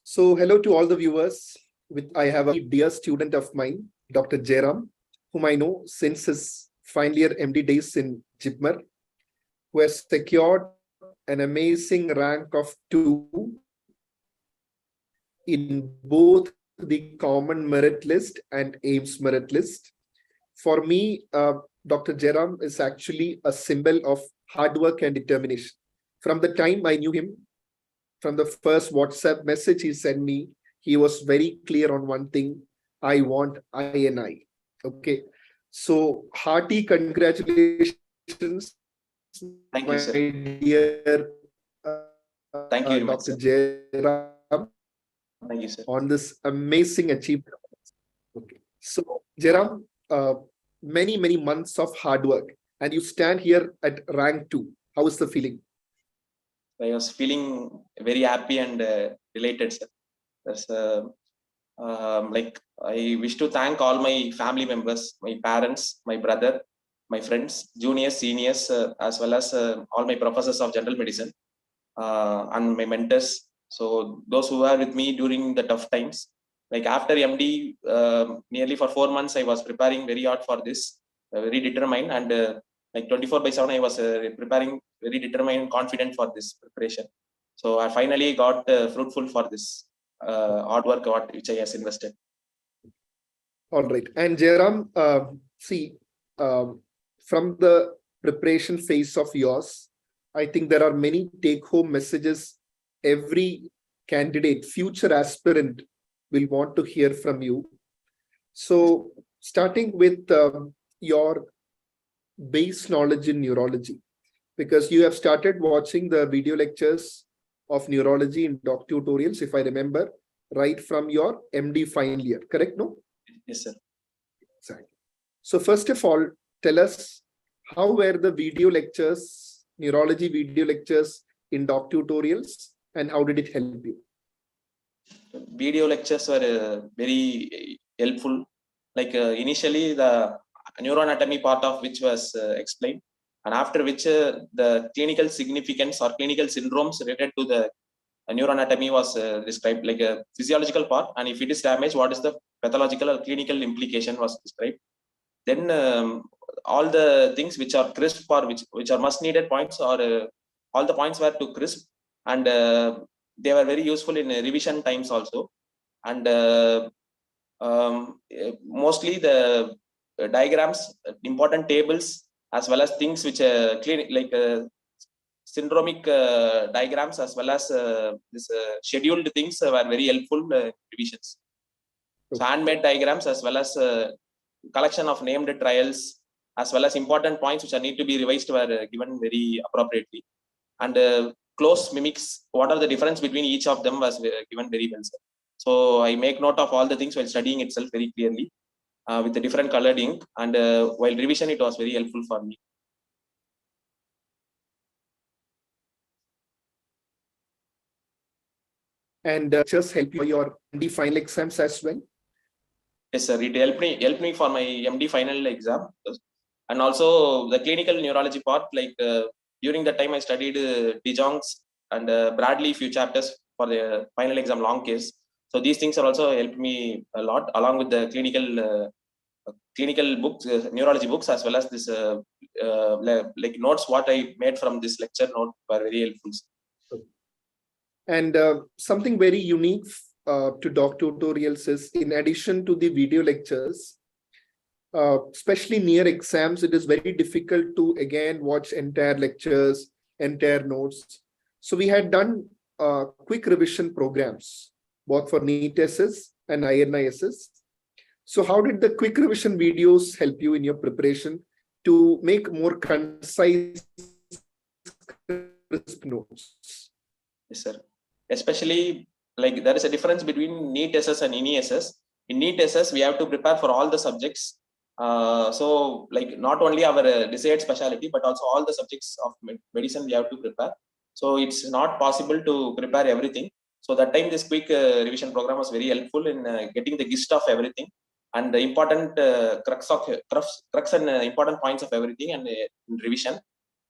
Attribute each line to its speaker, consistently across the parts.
Speaker 1: So hello to all the viewers. I have a dear student of mine, Dr. Jayaram, whom I know since his final year MD days in JIPMER, who has secured an amazing rank of 2 in both the Common Merit List and AIMS Merit List. For me, Dr. Jayaram is actually a symbol of hard work and determination. From the time I knew him, from the first WhatsApp message he sent me, he was very clear on one thing: I want INI. Okay. So hearty congratulations,
Speaker 2: Thank you, sir.
Speaker 1: dear
Speaker 2: Thank you very much,
Speaker 1: Dr.
Speaker 2: sir.
Speaker 1: Jayaram,
Speaker 2: Thank you, sir.
Speaker 1: on this amazing achievement. Okay. So Jayaram, many months of hard work, and you stand here at rank 2. How is the feeling?
Speaker 2: I was feeling very happy and delighted, sir. That's like I wish to thank all my family members, my parents, my brother, my friends, juniors, seniors, as well as all my professors of general medicine and my mentors. So those who were with me during the tough times. Like after MD, nearly for 4 months, I was preparing very hard for this, very determined, and like 24/7, I was preparing very determined and confident for this preparation. So I finally got fruitful for this hard work which I has invested.
Speaker 1: All right. And Jayaram, see, from the preparation phase of yours, I think there are many take-home messages every candidate, future aspirant will want to hear from you. So starting with your base knowledge in neurology, because you have started watching the video lectures of neurology in DocTutorials, if I remember, right from your MD final year, correct? No?
Speaker 2: Yes, sir.
Speaker 1: Exactly. So first of all, tell us, how were the video lectures, neurology video lectures in DocTutorials, and how did it help you?
Speaker 2: Video lectures were very helpful. Like initially the neuroanatomy part of which was explained, and after which the clinical significance or clinical syndromes related to the neuroanatomy was described, like a physiological part, and if it is damaged, what is the pathological or clinical implication was described. Then all the things which are crisp or which are must needed points, or all the points were to crisp, and they were very useful in revision times also. And mostly the diagrams, important tables, as well as things which like syndromic diagrams, as well as this scheduled things were very helpful revisions. So handmade diagrams, as well as collection of named trials, as well as important points which are need to be revised, were given very appropriately. And close mimics, what are the difference between each of them, was given very well, sir. So I make note of all the things while studying itself very clearly with the different colored ink, and while revision it was very helpful for me.
Speaker 1: And just help you your MD final exams as well?
Speaker 2: Yes, sir. It helped me for my MD final exam, and also the clinical neurology part. Like during the time I studied De Jong's and Bradley few chapters for the final exam long case. So these things are also helped me a lot, along with the clinical books, neurology books, as well as this like notes what I made from this lecture note were very helpful.
Speaker 1: And something very unique to DocTutorials is, in addition to the video lectures, especially near exams, it is very difficult to again watch entire lectures, entire notes. So we had done quick revision programs, both for NEET SS and INISS. So how did the quick revision videos help you in your preparation to make more concise, crisp notes?
Speaker 2: Yes, sir. Especially, like there is a difference between NEET SS and INI-SS. In NEET SS, we have to prepare for all the subjects. So like not only our desired specialty, but also all the subjects of medicine we have to prepare. So it's not possible to prepare everything. So that time this quick revision program was very helpful in getting the gist of everything, and the important crux and important points of everything, and revision.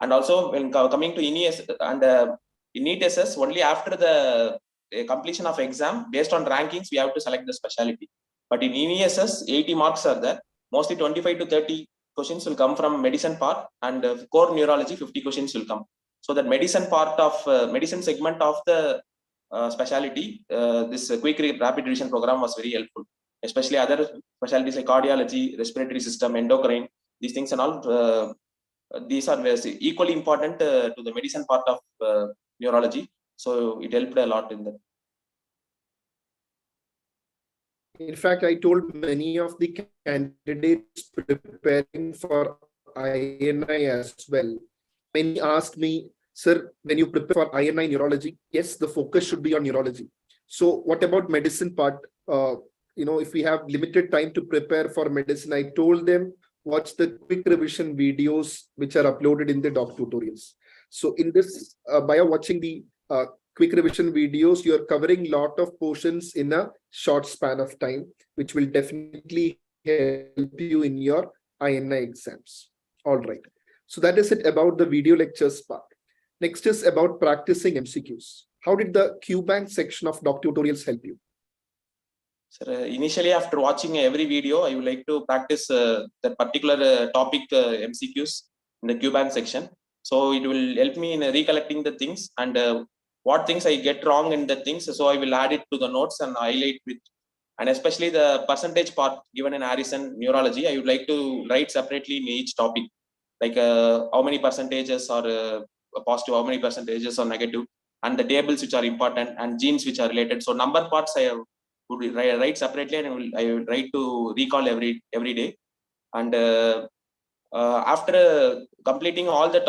Speaker 2: And also when coming to INI and in NEET SS, only after the a completion of exam based on rankings, we have to select the specialty. But in ESS, 80 marks are there. Mostly 25 to 30 questions will come from medicine part, and core neurology 50 questions will come. So that medicine part of medicine segment of the specialty, this quick rapid revision program was very helpful. Especially other specialties like cardiology, respiratory system, endocrine, these things and all. These are equally important to the medicine part of neurology. So it helped a lot in that.
Speaker 1: In fact, I told many of the candidates preparing for INI as well. Many asked me, sir, when you prepare for INI neurology, yes, the focus should be on neurology. So what about medicine part? If we have limited time to prepare for medicine, I told them, watch the quick revision videos which are uploaded in the DocTutorials. So in this, by watching the quick revision videos, you're covering a lot of portions in a short span of time, which will definitely help you in your INI exams. All right. So that is it about the video lectures part. Next is about practicing MCQs. How did the QBank section of DocTutorials help you?
Speaker 2: Sir, initially, after watching every video, I would like to practice that particular topic MCQs in the QBank section. So it will help me in recollecting the things and what things I get wrong in the things. So I will add it to the notes and highlight with, and especially the percentage part given in Harrison neurology, I would like to write separately in each topic, like how many percentages are positive, how many percentages are negative, and the tables which are important and genes which are related. So number parts I would write separately, and I will try to recall every day. And after completing all the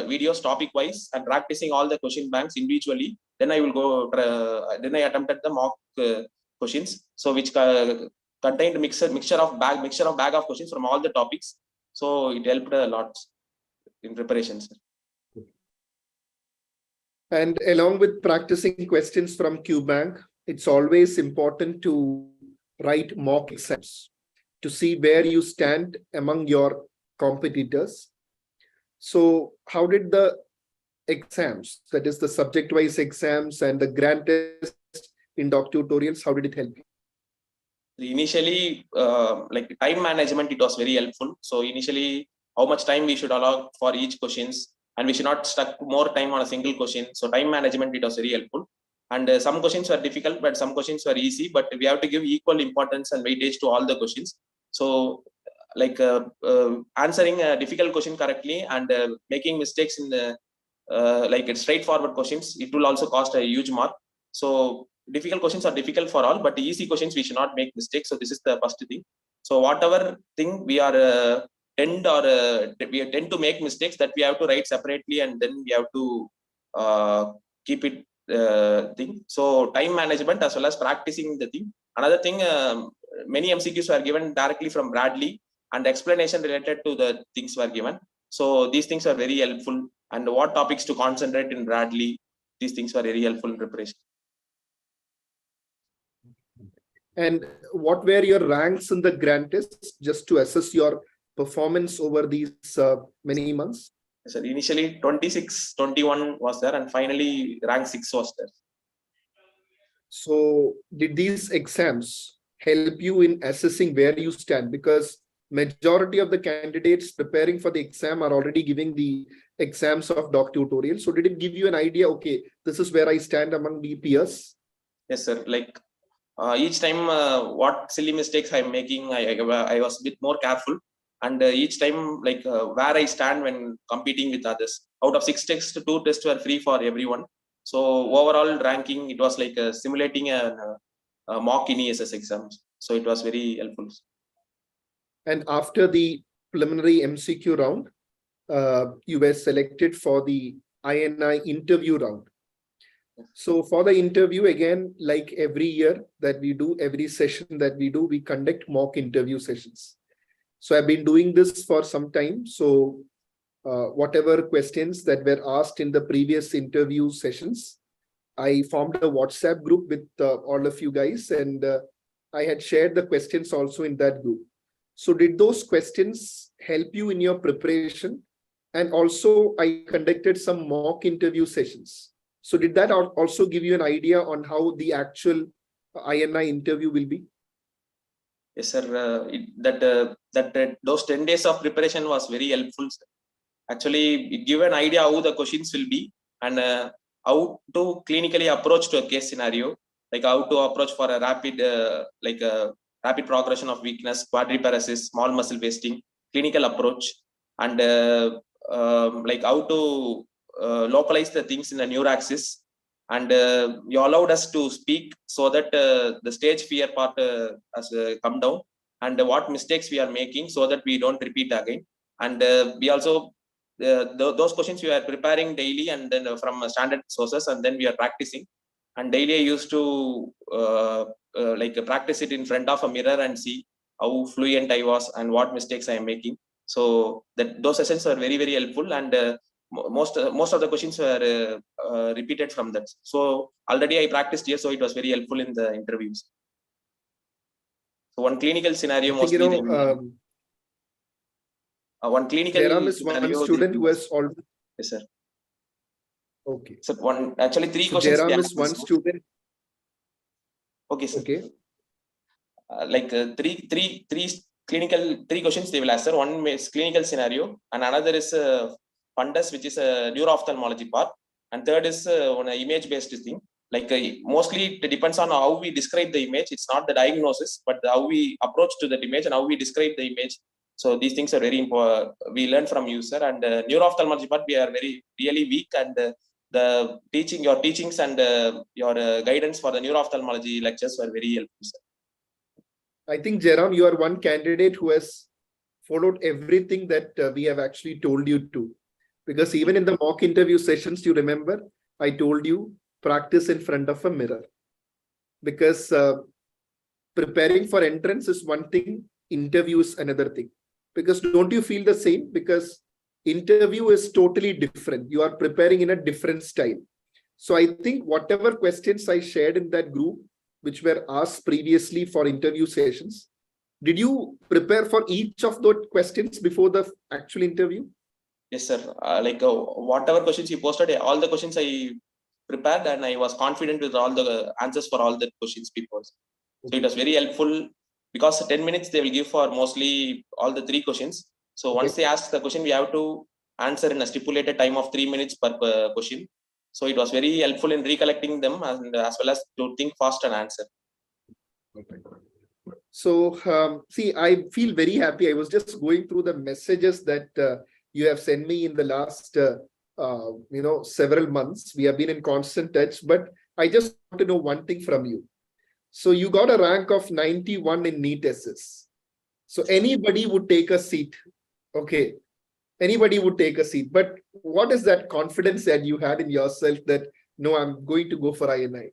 Speaker 2: videos topic wise and practicing all the question banks individually, then I will go. Then I attempted the mock questions, so which contained mixture of bag of questions from all the topics. So it helped a lot in preparations.
Speaker 1: And along with practicing questions from QBank, it's always important to write mock exams to see where you stand among your competitors. So how did the exams, that is the subject-wise exams and the grand test in DocTutorials, how did it help you?
Speaker 2: Initially, like time management, it was very helpful. So initially, how much time we should allow for each questions, and we should not stuck more time on a single question. So time management, it was very helpful. And some questions were difficult, but some questions were easy. But we have to give equal importance and weightage to all the questions. So like answering a difficult question correctly and making mistakes in the like straightforward questions, it will also cost a huge mark. So difficult questions are difficult for all, but easy questions we should not make mistakes. So this is the first thing. So whatever thing we are tend to make mistakes, that we have to write separately, and then we have to keep it thing. So time management as well as practicing the thing. Another thing, many MCQs were given directly from Bradley, and explanation related to the things were given. So these things are very helpful, and what topics to concentrate in Bradley, these things were very helpful in preparation.
Speaker 1: And what were your ranks in the grand test, just to assess your performance over these many months?
Speaker 2: So initially 26, 21 was there, and finally rank 6 was there.
Speaker 1: So did these exams help you in assessing where you stand? Because majority of the candidates preparing for the exam are already giving the exams of DocTutorials. So did it give you an idea, okay, this is where I stand among the peers?
Speaker 2: Yes, sir. Like each time what silly mistakes I'm making, I was a bit more careful. And each time, like where I stand when competing with others. Out of 6 tests, 2 tests were free for everyone. So overall ranking, it was like simulating a mock in ESS exams. So it was very helpful.
Speaker 1: And after the preliminary MCQ round, you were selected for the INI interview round. So for the interview, again, like every year that we do, every session that we do, we conduct mock interview sessions. So I've been doing this for some time. So whatever questions that were asked in the previous interview sessions, I formed a WhatsApp group with all of you guys, and I had shared the questions also in that group. So did those questions help you in your preparation? And also I conducted some mock interview sessions. So did that also give you an idea on how the actual INI interview will be?
Speaker 2: Yes, sir. Those 10 days of preparation was very helpful, sir. Actually, it gave an idea how the questions will be and how to clinically approach to a case scenario, like how to approach for a rapid, rapid progression of weakness, quadriparesis, small muscle wasting, clinical approach, and like how to localize the things in the neuraxis. And you allowed us to speak so that the stage fear part has come down, and what mistakes we are making so that we don't repeat again. And we also those questions we are preparing daily, and then from standard sources, and then we are practicing. And daily I used to practice it in front of a mirror and see how fluent I was and what mistakes I am making. So that those sessions were very, very helpful, and most of the questions were repeated from that. So already I practiced here, so it was very helpful in the interviews. So one clinical scenario mostly. One clinical
Speaker 1: Jayaram is one student who has already.
Speaker 2: Yes, sir.
Speaker 1: Okay.
Speaker 2: So actually 3
Speaker 1: so
Speaker 2: questions.
Speaker 1: Jayaram is one student.
Speaker 2: Okay, sir.
Speaker 1: Okay.
Speaker 2: Three questions they will answer. One is clinical scenario, and another is fundus, which is a neuro-ophthalmology part, and third is on an image-based thing. Mostly it depends on how we describe the image. It's not the diagnosis, but how we approach to that image and how we describe the image. So these things are very important. We learn from you, sir. And neuro-ophthalmology part, we are really weak, and your teachings and your guidance for the neuro-ophthalmology lectures were very helpful, sir.
Speaker 1: I think, Jayaram, you are one candidate who has followed everything that we have actually told you to. Because even in the mock interview sessions, you remember, I told you, practice in front of a mirror. Because preparing for entrance is one thing, interview is another thing. Because don't you feel the same? Because interview is totally different. You are preparing in a different style. So I think whatever questions I shared in that group, which were asked previously for interview sessions, did you prepare for each of those questions before the actual interview?
Speaker 2: Yes, sir. Whatever questions you posted, all the questions I prepared, and I was confident with all the answers for all the questions before. So it was very helpful, because 10 minutes they will give for mostly all the 3 questions. So once they ask the question, we have to answer in a stipulated time of 3 minutes per question. So it was very helpful in recollecting them, and as well as to think fast and answer.
Speaker 1: So see, I feel very happy. I was just going through the messages that you have sent me in the last several months. We have been in constant touch, but I just want to know one thing from you. So you got a rank of 91 in NEET SS. So anybody would take a seat. Okay. Anybody would take a seat. But what is that confidence that you had in yourself that, no, I'm going to go for INI?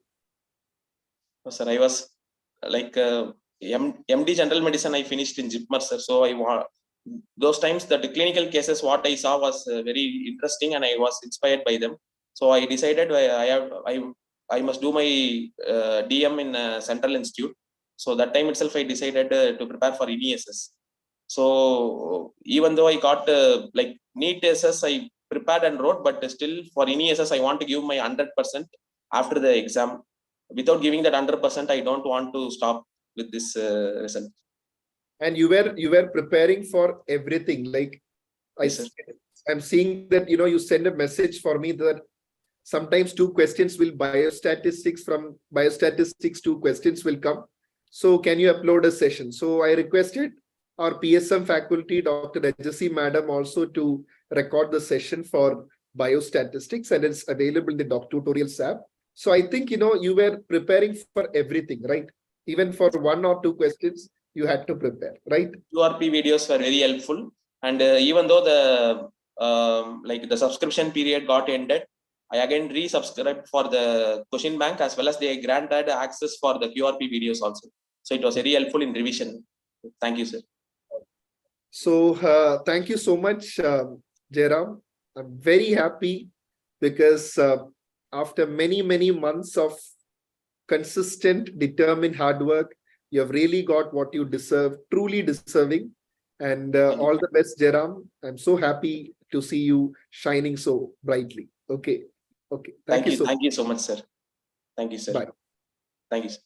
Speaker 2: Oh, sir, I was like MD General Medicine, I finished in JIPMER, sir. So those times that the clinical cases, what I saw was very interesting, and I was inspired by them. So I decided I must do my DM in Central Institute. So that time itself, I decided to prepare for NESS. So even though I got NEET SS, I prepared and wrote, but still for NESS, I want to give my 100% after the exam. Without giving that 100%, I don't want to stop with this result. And
Speaker 1: you were preparing for everything. Like, yes, I'm seeing that you send a message for me that sometimes 2 questions will biostatistics, from biostatistics 2 questions will come. So can you upload a session? So I requested our PSM faculty, Dr. Rajasi Madam, also to record the session for biostatistics, and it's available in the DocTutorials app. So I think, you were preparing for everything, right? Even for 1 or 2 questions, you had to prepare, right?
Speaker 2: QRP videos were very helpful. And even though the subscription period got ended, I again resubscribed for the question bank, as well as they granted access for the QRP videos also. So it was very helpful in revision. Thank you, sir.
Speaker 1: So thank you so much, Jayaram. I'm very happy because after many months of consistent, determined hard work, you have really got what you deserve, truly deserving. And all the best, Jayaram. I'm so happy to see you shining so brightly. Okay. Okay. Thank you so much.
Speaker 2: Thank you so much, sir. Thank you, sir.
Speaker 1: Bye.
Speaker 2: Thank you, sir.